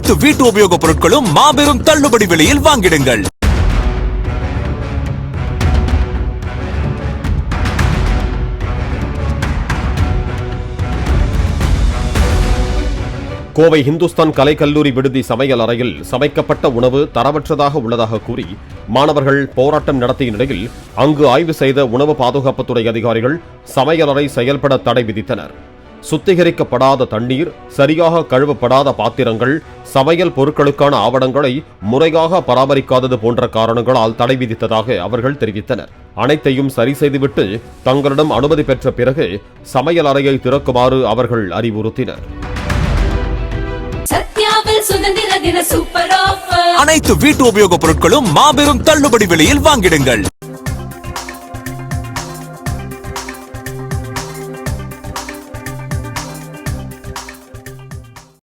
அனைத்து வீட்டு உபயோகப் பொருட்களும் மாபெரும் தள்ளுபடி விலையில் வாங்கிடுங்கள். கோவை இந்துஸ்தான் கலைக்கல்லூரி விடுதி சமையல் அறையில் சமைக்கப்பட்ட உணவு தரமற்றதாக உள்ளதாக கூறி மாணவர்கள் போராட்டம் நடத்திய நிலையில் அங்கு ஆய்வு செய்த உணவு பாதுகாப்புத்துறை அதிகாரிகள் சமையலறை செயல்பட தடை விதித்தனர். சுத்திகரிக்கப்படாத தண்ணீர், சரியாக கழுவப்படாத பாத்திரங்கள், சமையல் பொருட்களுக்கான ஆவணங்களை முறையாக பராமரிக்காதது போன்ற காரணங்களால் தடை விதித்ததாக அவர்கள் தெரிவித்தனர். அனைத்தையும் சரி செய்துவிட்டு தங்களிடம் அனுமதி பெற்ற பிறகு சமையல் அறையை திறக்குமாறு அவர்கள் அறிவுறுத்தினர். அனைத்து வீட்டு உபயோகப் பொருட்களும் மாபெரும் தள்ளுபடி விலையில் வாங்கிடுங்கள்.